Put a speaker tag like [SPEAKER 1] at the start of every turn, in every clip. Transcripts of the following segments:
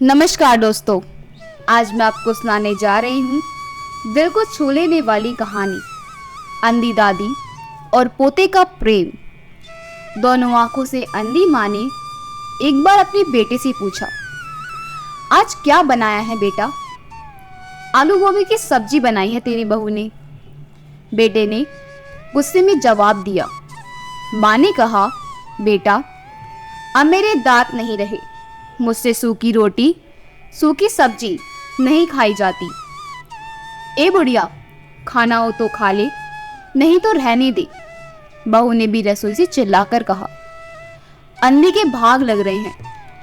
[SPEAKER 1] नमस्कार दोस्तों, आज मैं आपको सुनाने जा रही हूँ दिल को छू लेने वाली कहानी अंधी दादी और पोते का प्रेम। दोनों आंखों से अंधी माँ ने एक बार अपने बेटे से पूछा, आज क्या बनाया है बेटा? आलू गोभी की सब्जी बनाई है तेरी बहू ने। बेटे ने गुस्से में जवाब दिया। माँ ने कहा, बेटा अब मेरे दांत नहीं रहे, मुझसे सूखी रोटी सूखी सब्जी नहीं खाई जाती। ए बुढ़िया, खाना हो तो खा ले, नहीं तो रहने दे, बहू ने भी रसोई से चिल्लाकर कहा। अंधे के भाग लग रहे हैं,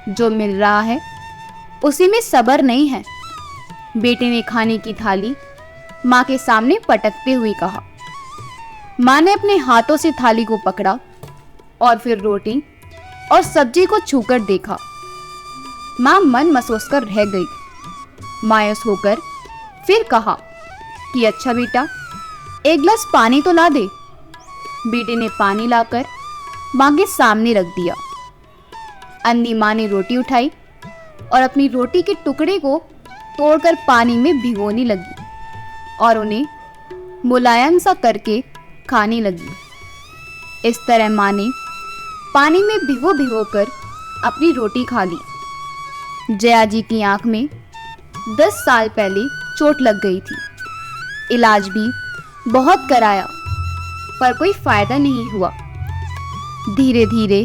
[SPEAKER 1] जो मिल रहा है उसी में सब्र नहीं है। बेटे ने खाने की थाली माँ के सामने पटकते हुए कहा। माँ ने अपने हाथों से थाली को पकड़ा और फिर रोटी और सब्जी को छूकर देखा। माँ मन मसोस कर रह गई। मायूस होकर फिर कहा कि अच्छा बेटा, एक गिलास पानी तो ला दे। बेटे ने पानी लाकर माँ के सामने रख दिया। अंधी माँ ने रोटी उठाई और अपनी रोटी के टुकड़े को तोड़कर पानी में भिगोने लगी और उन्हें मुलायम सा करके खाने लगी। इस तरह माँ ने पानी में भिगो भिगो कर अपनी रोटी खा ली। जया जी की आंख में 10 साल पहले चोट लग गई थी। इलाज भी बहुत कराया पर कोई फायदा नहीं हुआ। धीरे धीरे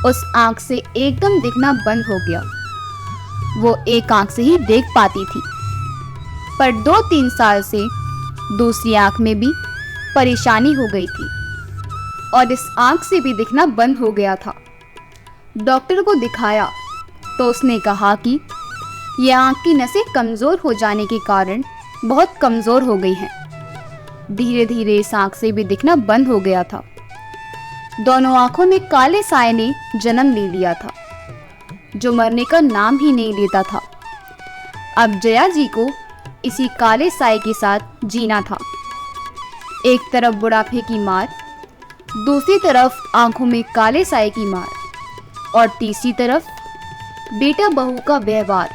[SPEAKER 1] उस आंख से एकदम दिखना बंद हो गया। वो एक आंख से ही देख पाती थी, पर 2-3 साल से दूसरी आंख में भी परेशानी हो गई थी और इस आंख से भी दिखना बंद हो गया था। डॉक्टर को दिखाया तो उसने कहा कि यह आंख की नसें कमज़ोर हो जाने के कारण बहुत कमज़ोर हो गई हैं। धीरे धीरे इस आंख से भी दिखना बंद हो गया था। दोनों आंखों में काले साए ने जन्म ले लिया था, जो मरने का नाम ही नहीं लेता था। अब जया जी को इसी काले साए के साथ जीना था। एक तरफ बुढ़ापे की मार, दूसरी तरफ आंखों में काले साए की मार और तीसरी तरफ बेटा बहू का व्यवहार।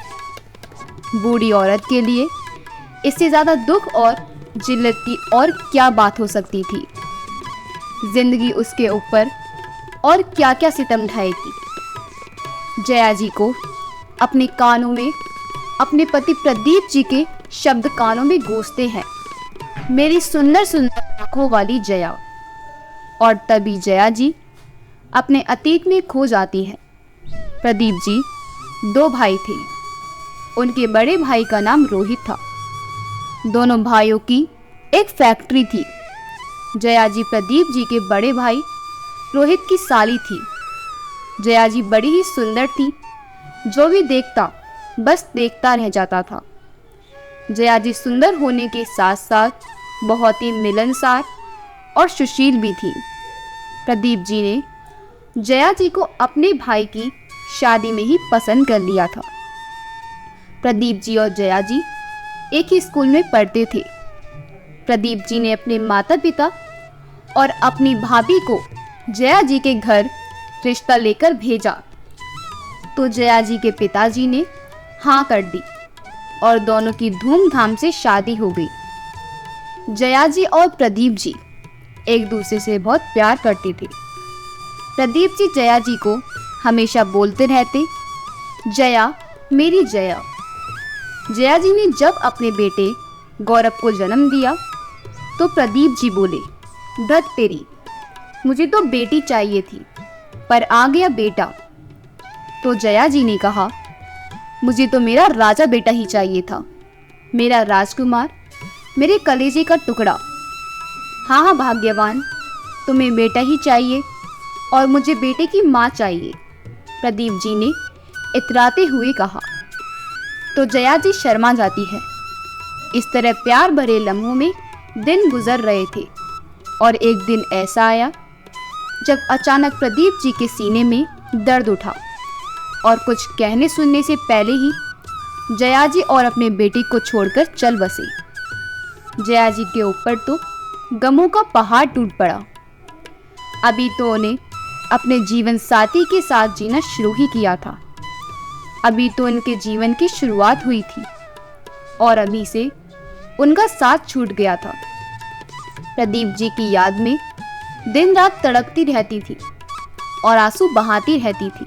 [SPEAKER 1] बूढ़ी औरत के लिए इससे ज़्यादा दुख और जिल्लत की और क्या बात हो सकती थी। जिंदगी उसके ऊपर और क्या क्या सितम ढाएगी। जया जी को अपने कानों में अपने पति प्रदीप जी के शब्द कानों में गूंजते हैं, मेरी सुंदर सुंदर आंखों वाली जया। और तभी जया जी अपने अतीत में खो जाती है। प्रदीप जी 2 भाई थे। उनके बड़े भाई का नाम रोहित था। दोनों भाइयों की एक फैक्ट्री थी। जया जी प्रदीप जी के बड़े भाई रोहित की साली थी। जया जी बड़ी ही सुंदर थी, जो भी देखता बस देखता रह जाता था। जया जी सुंदर होने के साथ साथ बहुत ही मिलनसार और सुशील भी थी। प्रदीप जी ने जया जी को अपने भाई की शादी में ही पसंद कर लिया था। प्रदीप जी और जया जी एक ही स्कूल में पढ़ते थे। प्रदीप जी ने अपने माता पिता और अपनी भाभी को जया जी के घर रिश्ता लेकर भेजा तो जया जी के पिताजी ने हाँ कर दी और दोनों की धूमधाम से शादी हो गई। जया जी और प्रदीप जी एक दूसरे से बहुत प्यार करते थे। प्रदीप जी जया जी को हमेशा बोलते रहते, जया मेरी जया। जया जी ने जब अपने बेटे गौरव को जन्म दिया तो प्रदीप जी बोले, धत तेरी, मुझे तो बेटी चाहिए थी पर आ गया बेटा। तो जया जी ने कहा, मुझे तो मेरा राजा बेटा ही चाहिए था, मेरा राजकुमार, मेरे कलेजे का टुकड़ा। हाँ हाँ भाग्यवान, तुम्हें बेटा ही चाहिए और मुझे बेटे की माँ चाहिए, प्रदीप जी ने इतराते हुए कहा। तो जया जी शर्मा जाती है। इस तरह प्यार भरे लम्हों में दिन गुजर रहे थे और एक दिन ऐसा आया जब अचानक प्रदीप जी के सीने में दर्द उठा और कुछ कहने सुनने से पहले ही जया जी और अपने बेटे को छोड़कर चल बसे। जया जी के ऊपर तो गमों का पहाड़ टूट पड़ा। अभी तो उन्हें अपने जीवन साथी के साथ जीना शुरू ही किया था। अभी तो उनके जीवन की शुरुआत हुई थी और अभी से उनका साथ छूट गया था। प्रदीप जी की याद में दिन रात तड़पती रहती थी और आंसू बहाती रहती थी।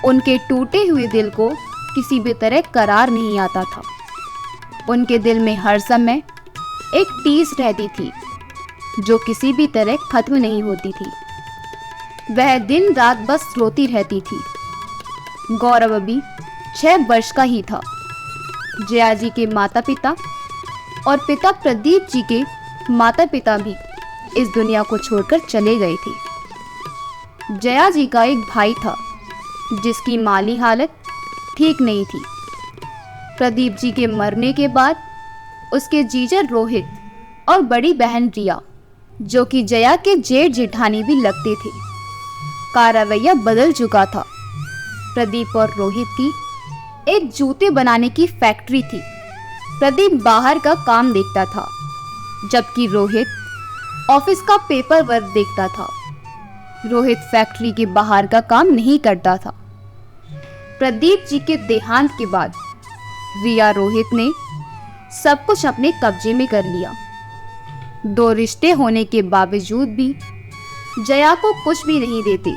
[SPEAKER 1] उनके टूटे हुए दिल को किसी भी तरह करार नहीं आता था। उनके दिल में हर समय एक टीस रहती थी जो किसी भी तरह खत्म नहीं होती थी। वह दिन रात बस रोती रहती थी। गौरव अभी 6 वर्ष का ही था। जया जी के माता पिता और पिता प्रदीप जी के माता पिता भी इस दुनिया को छोड़कर चले गए थे। जया जी का एक भाई था जिसकी माली हालत ठीक नहीं थी। प्रदीप जी के मरने के बाद उसके जीजा रोहित और बड़ी बहन रिया, जो कि जया के जेठ जेठानी भी लगते थे, का रवैया बदल चुका था। प्रदीप और रोहित की एक जूते बनाने की फैक्ट्री थी। प्रदीप बाहर का काम देखता था जबकि रोहित ऑफिस का पेपर वर्क देखता था। रोहित फैक्ट्री के बाहर का काम नहीं करता था। प्रदीप जी के देहांत के बाद रिया रोहित ने सब कुछ अपने कब्जे में कर लिया। 2 रिश्ते होने के बावजूद भी जया को कुछ भी नहीं देते।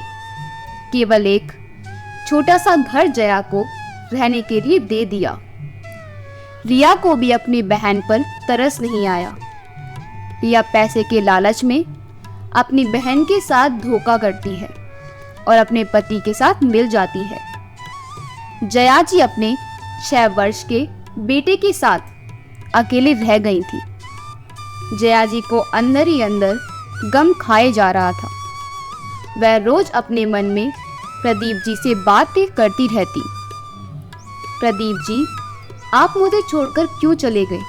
[SPEAKER 1] केवल एक छोटा सा घर जया को रहने के लिए दे दिया। रिया को भी अपनी बहन पर तरस नहीं आया। रिया पैसे के लालच में अपनी बहन के साथ धोखा करती है और अपने पति के साथ मिल जाती है। जया जी अपने 6 वर्ष के बेटे के साथ अकेले रह गई थी। जया जी को अंदर ही अंदर गम खाए जा रहा था। वह रोज अपने मन में प्रदीप जी से बातें करती रहती। प्रदीप जी, आप मुझे छोड़कर क्यों चले गए?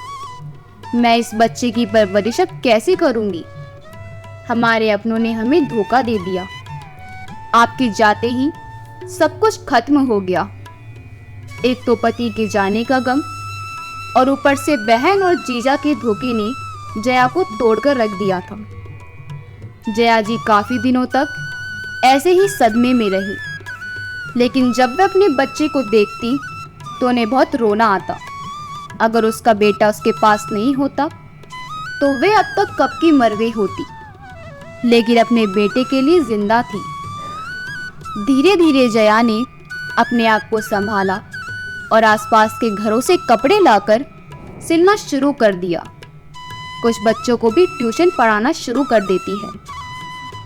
[SPEAKER 1] मैं इस बच्चे की परवरिश अब कैसे करूंगी? हमारे अपनों ने हमें धोखा दे दिया। आपके जाते ही सब कुछ खत्म हो गया। एक तो पति के जाने का गम और ऊपर से बहन और जीजा के धोखे ने जया को तोड़कर रख दिया था। जया जी काफी दिनों तक ऐसे ही सदमे में रही, लेकिन जब वह अपने बच्चे को देखती तो उन्हें बहुत रोना आता। अगर उसका बेटा उसके पास नहीं होता तो वे अब तक कब की मर गई होती, लेकिन अपने बेटे के लिए जिंदा थी। धीरे धीरे जया ने अपने आप को संभाला और आसपास के घरों से कपड़े लाकर सिलना शुरू कर दिया। कुछ बच्चों को भी ट्यूशन पढ़ाना शुरू कर देती है।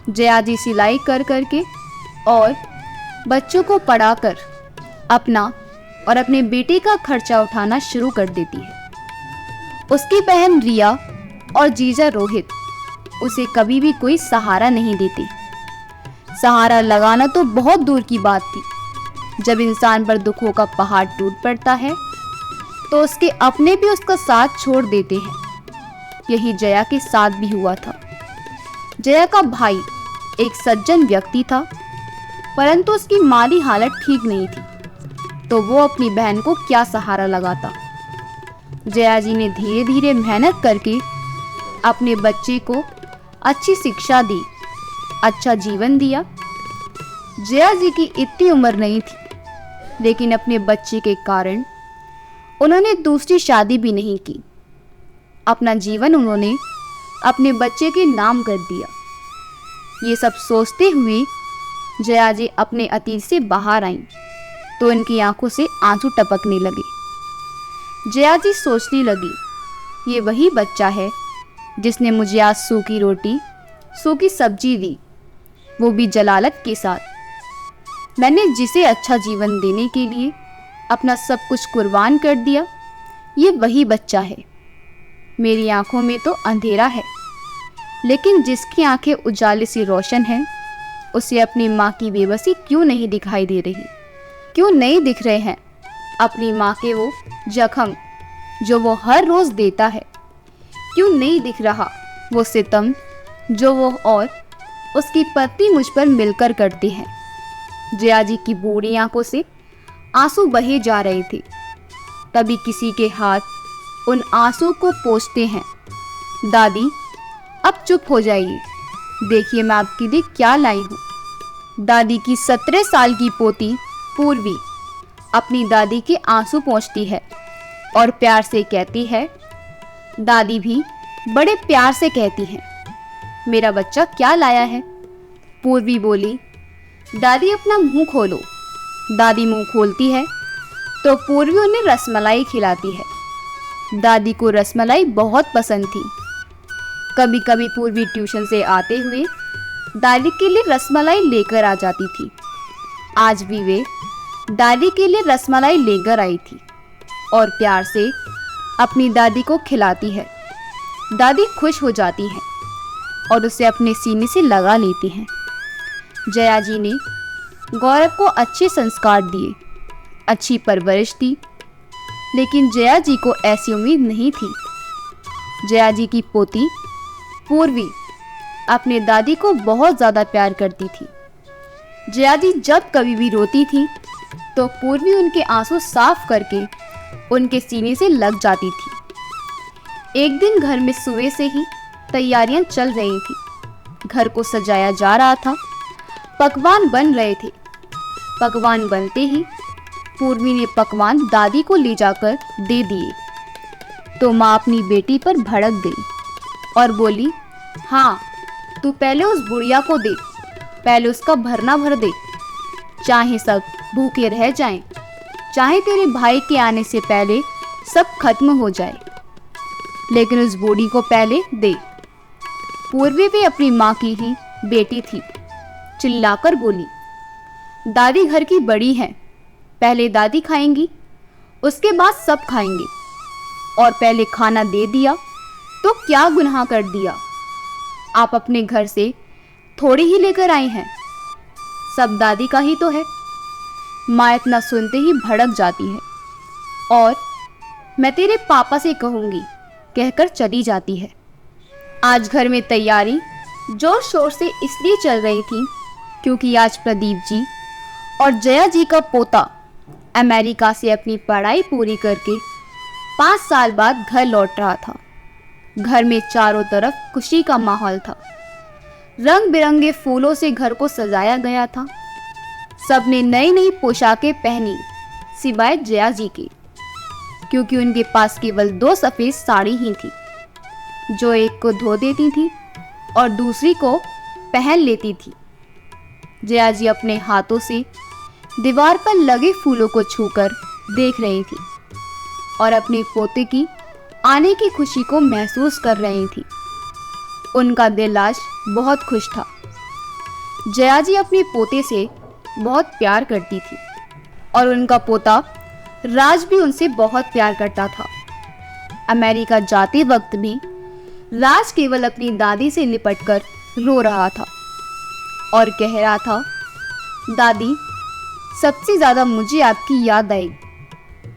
[SPEAKER 1] जया जी सिलाई कर करके और बच्चों को पढ़ाकर अपना और अपने बेटे का खर्चा उठाना शुरू कर देती है। उसकी बहन रिया और जीजा रोहित उसे कभी भी कोई सहारा नहीं देते। सहारा लगाना तो बहुत दूर की बात थी। जब इंसान पर दुखों का पहाड़ टूट पड़ता है तो उसके अपने भी उसका साथ छोड़ देते हैं। यही जया के साथ भी हुआ था। जया का भाई एक सज्जन व्यक्ति था, परंतु उसकी माली हालत ठीक नहीं थी, तो वो अपनी बहन को क्या सहारा लगाता। जया जी ने धीरे धीरे मेहनत करके अपने बच्चे को अच्छी शिक्षा दी, अच्छा जीवन दिया। जया जी की इतनी उम्र नहीं थी, लेकिन अपने बच्चे के कारण उन्होंने दूसरी शादी भी नहीं की। अपना जीवन उन्होंने अपने बच्चे के नाम कर दिया। ये सब सोचते हुए जया जी अपने अतीत से बाहर आईं तो उनकी आंखों से आंसू टपकने लगे। जया जी सोचने लगी, ये वही बच्चा है जिसने मुझे आज सूखी रोटी सूखी सब्जी दी, वो भी जलालत के साथ। मैंने जिसे अच्छा जीवन देने के लिए अपना सब कुछ कुर्बान कर दिया, ये वही बच्चा है। मेरी आंखों में तो अंधेरा है, लेकिन जिसकी आंखें उजाले से रोशन हैं, उसे अपनी माँ की बेबसी क्यों नहीं दिखाई दे रही? क्यों नहीं दिख रहे हैं अपनी माँ के वो जख्म जो वो हर रोज देता है? क्यों नहीं दिख रहा वो सितम जो वो और उसकी पत्नी मुझ पर मिलकर करती है? जया जी की बूढ़ी आंखों से आंसू बहे जा रहे थे। तभी किसी के हाथ उन आंसू को पोंछते हैं। दादी, अब चुप हो जाइए, देखिए मैं आपके लिए क्या लाई हूँ। दादी की 17 साल की पोती पूर्वी अपनी दादी के आंसू पोंछती है और प्यार से कहती है। दादी भी बड़े प्यार से कहती है, मेरा बच्चा क्या लाया है? पूर्वी बोली, दादी अपना मुंह खोलो। दादी मुंह खोलती है तो पूर्वी उन्हें रसमलाई खिलाती है। दादी को रसमलाई बहुत पसंद थी। कभी कभी पूर्वी ट्यूशन से आते हुए दादी के लिए रसमलाई लेकर आ जाती थी। आज भी वे दादी के लिए रसमलाई लेकर आई थी और प्यार से अपनी दादी को खिलाती है। दादी खुश हो जाती है और उसे अपने सीने से लगा लेती हैं। जया जी ने गौरव को अच्छे संस्कार दिए, अच्छी परवरिश दी, लेकिन जया जी को ऐसी उम्मीद नहीं थी। जया जी की पोती पूर्वी अपने दादी को बहुत ज़्यादा प्यार करती थी। जया जी जब कभी भी रोती थी तो पूर्वी उनके आंसू साफ करके उनके सीने से लग जाती थी। एक दिन घर में सुबह से ही तैयारियां चल रही थी। घर को सजाया जा रहा था, पकवान बन रहे थे। पकवान बनते ही पूर्वी ने पकवान दादी को ले जाकर दे दिए तो माँ अपनी बेटी पर भड़क गई और बोली, हाँ तू पहले उस बुढ़िया को दे, पहले उसका भरना भर दे, चाहे सब भूखे रह जाएं, चाहे तेरे भाई के आने से पहले सब खत्म हो जाए, लेकिन उस बूढ़ी को पहले दे। पूर्वी भी अपनी माँ की ही बेटी थी। चिल्लाकर बोली, दादी घर की बड़ी है, पहले दादी खाएंगी, उसके बाद सब खाएंगे, और पहले खाना दे दिया तो क्या गुनाह कर दिया? आप अपने घर से थोड़ी ही लेकर आई हैं, सब दादी का ही तो है। माँ इतना सुनते ही भड़क जाती है और मैं तेरे पापा से कहूँगी कहकर चली जाती है। आज घर में तैयारी जोर शोर से इसलिए चल रही थी क्योंकि आज प्रदीप जी और जया जी का पोता अमेरिका से अपनी पढ़ाई पूरी करके 5 साल बाद घर लौट रहा था। घर में चारों तरफ खुशी का माहौल था। रंग बिरंगे फूलों से घर को सजाया गया था। सबने नई नई पोशाकें पहनी सिवाय जया जी के, क्योंकि उनके पास केवल 2 सफ़ेद साड़ी ही थी, जो एक को धो देती थी और दूसरी को पहन लेती थी। जया जी अपने हाथों से दीवार पर लगे फूलों को छूकर देख रही थी और अपने पोते की आने की खुशी को महसूस कर रही थी। उनका दिल आज बहुत खुश था। जया जी अपने पोते से बहुत प्यार करती थी और उनका पोता राज भी उनसे बहुत प्यार करता था। अमेरिका जाते वक्त भी राज केवल अपनी दादी से लिपटकर रो रहा था और कह रहा था, दादी सबसे ज़्यादा मुझे आपकी याद आई,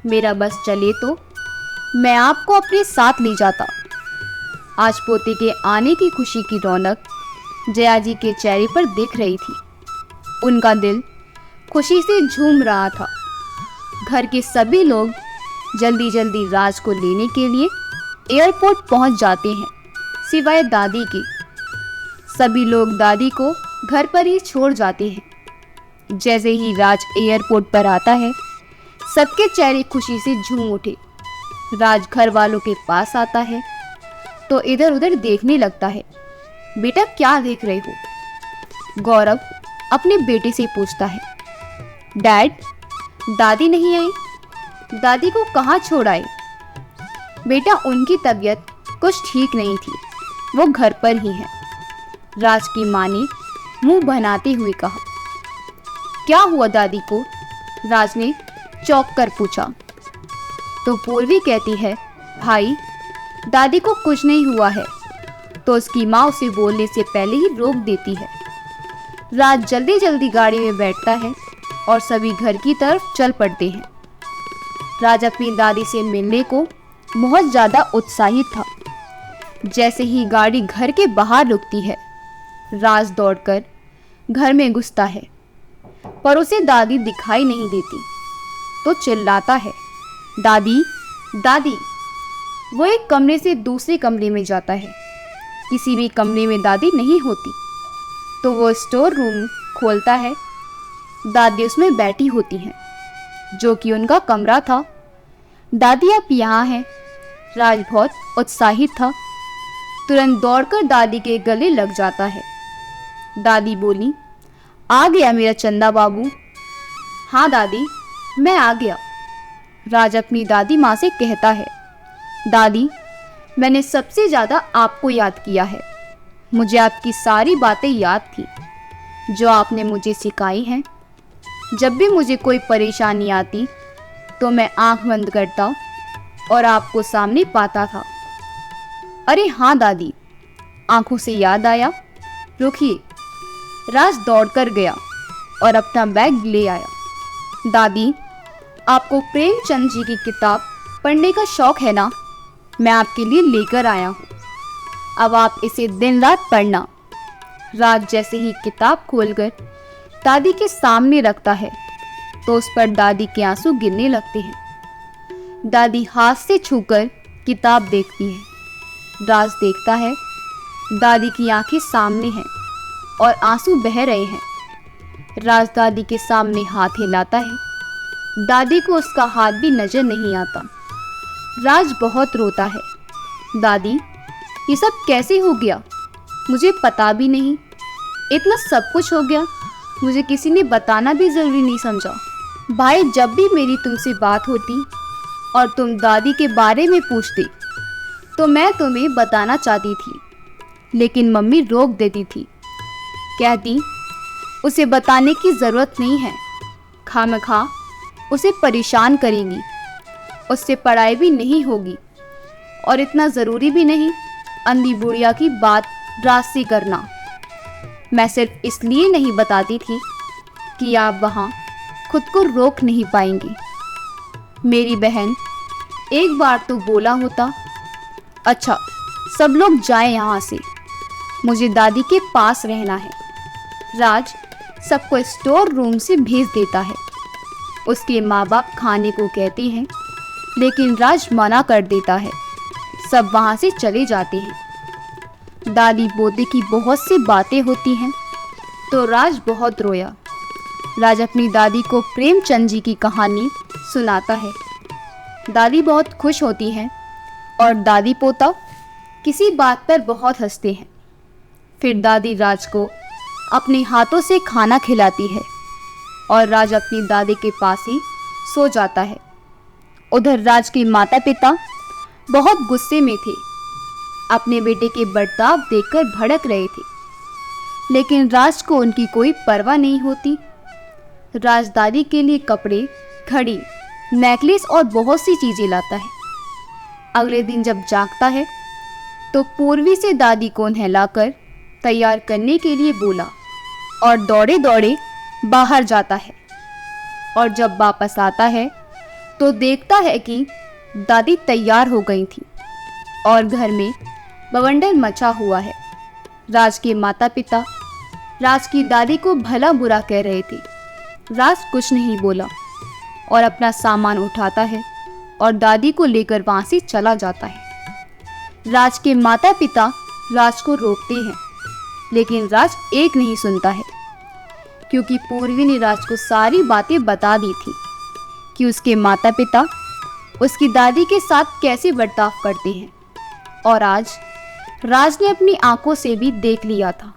[SPEAKER 1] मेरा बस चले तो मैं आपको अपने साथ ले जाता। आज पोते के आने की खुशी की रौनक जया जी के चेहरे पर दिख रही थी। उनका दिल खुशी से झूम रहा था। घर के सभी लोग जल्दी जल्दी राज को लेने के लिए एयरपोर्ट पहुंच जाते हैं, सिवाय दादी के। सभी लोग दादी को घर पर ही छोड़ जाते हैं। जैसे ही राज एयरपोर्ट पर आता है, सबके चेहरे खुशी से झूम उठे। राज घर वालों के पास आता है तो इधर उधर देखने लगता है। बेटा क्या देख रहे हो? गौरव अपने बेटे से पूछता है। डैड, दादी नहीं आई, दादी को कहाँ छोड़ आए? बेटा उनकी तबीयत कुछ ठीक नहीं थी, वो घर पर ही है, राज की माँ ने मुंह बनाते हुए कहा। क्या हुआ दादी को? राज ने चौंक कर पूछा। तो पूर्वी कहती है, भाई दादी को कुछ नहीं हुआ है, तो उसकी माँ उसे बोलने से पहले ही रोक देती है। राज जल्दी जल्दी गाड़ी में बैठता है और सभी घर की तरफ चल पड़ते हैं। राज अपनी दादी से मिलने को बहुत ज़्यादा उत्साहित था। जैसे ही गाड़ी घर के बाहर रुकती है, राज दौड़कर घर में घुसता है, पर उसे दादी दिखाई नहीं देती, तो चिल्लाता है, दादी दादी। वो एक कमरे से दूसरे कमरे में जाता है। किसी भी कमरे में दादी नहीं होती, तो वो स्टोर रूम खोलता है। दादी उसमें बैठी होती हैं। जो कि उनका कमरा था। दादी आप यहाँ हैं। राज बहुत उत्साहित था, तुरंत दौड़कर दादी के गले लग जाता है। दादी बोली, आ गया मेरा चंदा बाबू। हाँ दादी, मैं आ गया। राज अपनी दादी माँ से कहता है, दादी मैंने सबसे ज़्यादा आपको याद किया है। मुझे आपकी सारी बातें याद थी जो आपने मुझे सिखाई हैं। जब भी मुझे कोई परेशानी आती तो मैं आंख बंद करता और आपको सामने पाता था। अरे हाँ दादी, आंखों से याद आया, रुकिए। राज दौड़कर गया और अपना बैग ले आया। दादी, आपको प्रेमचंद जी की किताब पढ़ने का शौक है ना? मैं आपके लिए लेकर आया हूँ, अब आप इसे दिन रात पढ़ना। राज जैसे ही किताब खोलकर दादी के सामने रखता है तो उस पर दादी के आंसू गिरने लगते हैं। दादी हाथ से छूकर किताब देखती है। राज देखता है दादी की आंखें सामने हैं और आंसू बह रहे हैं। राज दादी के सामने हाथ हिलाता है। दादी को उसका हाथ भी नजर नहीं आता। राज बहुत रोता है। दादी, ये सब कैसे हो गया? मुझे पता भी नहीं। इतना सब कुछ हो गया, मुझे किसी ने बताना भी ज़रूरी नहीं समझा। भाई, जब भी मेरी तुमसे बात होती और तुम दादी के बारे में पूछती तो मैं तुम्हें बताना चाहती थी, लेकिन मम्मी रोक देती थी। कहती उसे बताने की ज़रूरत नहीं है, खामखा उसे परेशान करेंगी, उससे पढ़ाई भी नहीं होगी और इतना ज़रूरी भी नहीं अंधी बुढ़िया की बात राज से करना। मैं सिर्फ इसलिए नहीं बताती थी कि आप वहाँ खुद को रोक नहीं पाएंगी। मेरी बहन एक बार तो बोला होता, अच्छा सब लोग जाएं यहाँ से, मुझे दादी के पास रहना है। राज सबको स्टोर रूम से भेज देता है। उसके माँ बाप खाने को कहते हैं, लेकिन राज मना कर देता है। सब वहाँ से चले जाते हैं। दादी पोते की बहुत सी बातें होती हैं तो राज बहुत रोया। राज अपनी दादी को प्रेमचंद जी की कहानी सुनाता है। दादी बहुत खुश होती हैं और दादी पोता किसी बात पर बहुत हंसते हैं। फिर दादी राज को अपने हाथों से खाना खिलाती है और राज अपनी दादी के पास ही सो जाता है। उधर राज के माता पिता बहुत गुस्से में थे, अपने बेटे के बर्ताव देखकर भड़क रहे थे, लेकिन राज को उनकी कोई परवाह नहीं होती। राज दादी के लिए कपड़े, घड़ी, नेकलेस और बहुत सी चीज़ें लाता है। अगले दिन जब जागता है तो पूर्वी से दादी को नहलाकर तैयार करने के लिए बोला और दौड़े दौड़े बाहर जाता है। और जब वापस आता है तो देखता है कि दादी तैयार हो गई थी और घर में बवंडर मचा हुआ है। राज के माता पिता राज की दादी को भला बुरा कह रहे थे। राज कुछ नहीं बोला और अपना सामान उठाता है और दादी को लेकर वहाँ से चला जाता है। राज के माता पिता राज को रोकते हैं, लेकिन राज एक नहीं सुनता है, क्योंकि पूर्वी ने राज को सारी बातें बता दी थी कि उसके माता पिता उसकी दादी के साथ कैसे बर्ताव करते हैं। और आज राज ने अपनी आंखों से भी देख लिया था।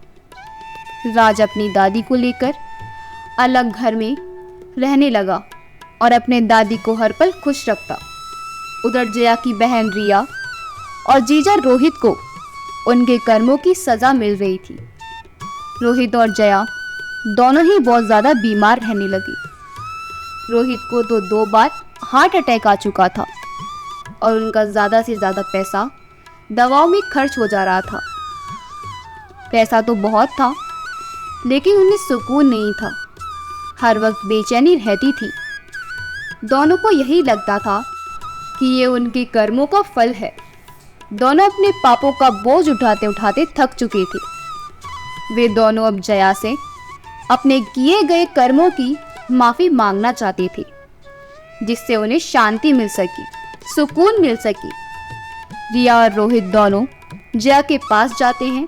[SPEAKER 1] राज अपनी दादी को लेकर अलग घर में रहने लगा और अपने दादी को हर पल खुश रखता। उधर जया की बहन रिया और जीजा रोहित को उनके कर्मों की सज़ा मिल रही थी। रोहित और जया दोनों ही बहुत ज़्यादा बीमार रहने लगे। रोहित को तो 2 बार हार्ट अटैक आ चुका था और उनका ज़्यादा से ज़्यादा पैसा दवाओं में खर्च हो जा रहा था। पैसा तो बहुत था, लेकिन उन्हें सुकून नहीं था। हर वक्त बेचैनी रहती थी। दोनों को यही लगता था कि ये उनके कर्मों का फल है। दोनों अपने पापों का बोझ उठाते उठाते थक चुके थे। वे दोनों अब जया से अपने किए गए कर्मों की माफ़ी मांगना चाहते थे, जिससे उन्हें शांति मिल सकी, सुकून मिल सकी। रिया और रोहित दोनों जया के पास जाते हैं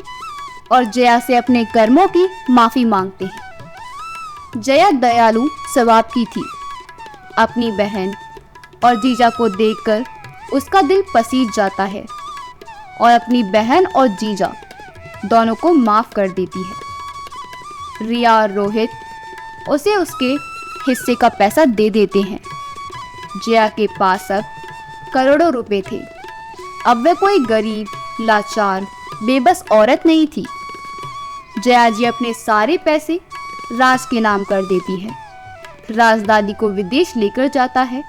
[SPEAKER 1] और जया से अपने कर्मों की माफ़ी मांगते हैं। जया दयालु स्वभाव की थी। अपनी बहन और जीजा को देखकर उसका दिल पसीज जाता है और अपनी बहन और जीजा दोनों को माफ़ कर देती है। रिया और रोहित उसे उसके हिस्से का पैसा दे देते हैं। जया के पास अब करोड़ों रुपए थे। अब वह कोई गरीब, लाचार, बेबस औरत नहीं थी। जया जी अपने सारे पैसे राज के नाम कर देती है। राज दादी को विदेश लेकर जाता है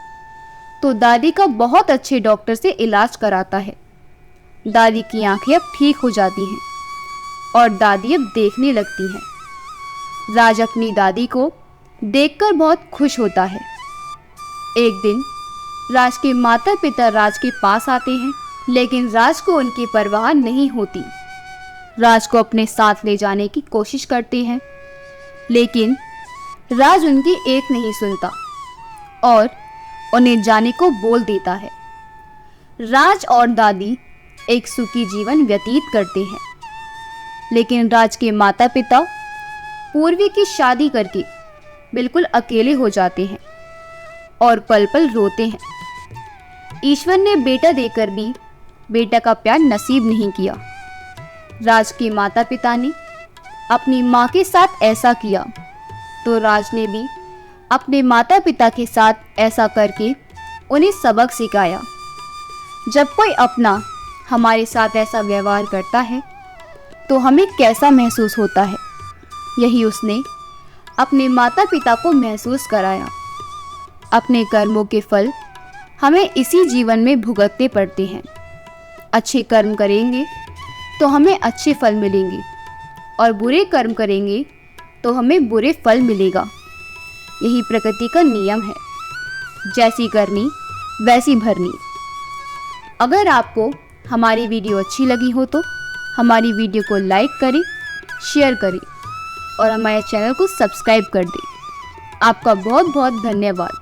[SPEAKER 1] तो दादी का बहुत अच्छे डॉक्टर से इलाज कराता है। दादी की आंखें अब ठीक हो जाती हैं और दादी अब देखने लगती है। राज अपनी दादी को देखकर बहुत खुश होता है। एक दिन राज के माता पिता राज के पास आते हैं, लेकिन राज को उनकी परवाह नहीं होती। राज को अपने साथ ले जाने की कोशिश करते हैं, लेकिन राज उनकी एक नहीं सुनता और उन्हें जाने को बोल देता है। राज और दादी एक सुखी जीवन व्यतीत करते हैं, लेकिन राज के माता पिता पूर्वी की शादी करके बिल्कुल अकेले हो जाते हैं और पल पल रोते हैं। ईश्वर ने बेटा देकर भी बेटा का प्यार नसीब नहीं किया। राज के माता पिता ने अपनी माँ के साथ ऐसा किया तो राज ने भी अपने माता पिता के साथ ऐसा करके उन्हें सबक सिखाया। जब कोई अपना हमारे साथ ऐसा व्यवहार करता है तो हमें कैसा महसूस होता है, यही उसने अपने माता पिता को महसूस कराया। अपने कर्मों के फल हमें इसी जीवन में भुगतने पड़ते हैं। अच्छे कर्म करेंगे तो हमें अच्छे फल मिलेंगे और बुरे कर्म करेंगे तो हमें बुरे फल मिलेगा। यही प्रकृति का नियम है, जैसी करनी वैसी भरनी। अगर आपको हमारी वीडियो अच्छी लगी हो तो हमारी वीडियो को लाइक करें, शेयर करें और हमारे चैनल को सब्सक्राइब कर दें। आपका बहुत बहुत धन्यवाद।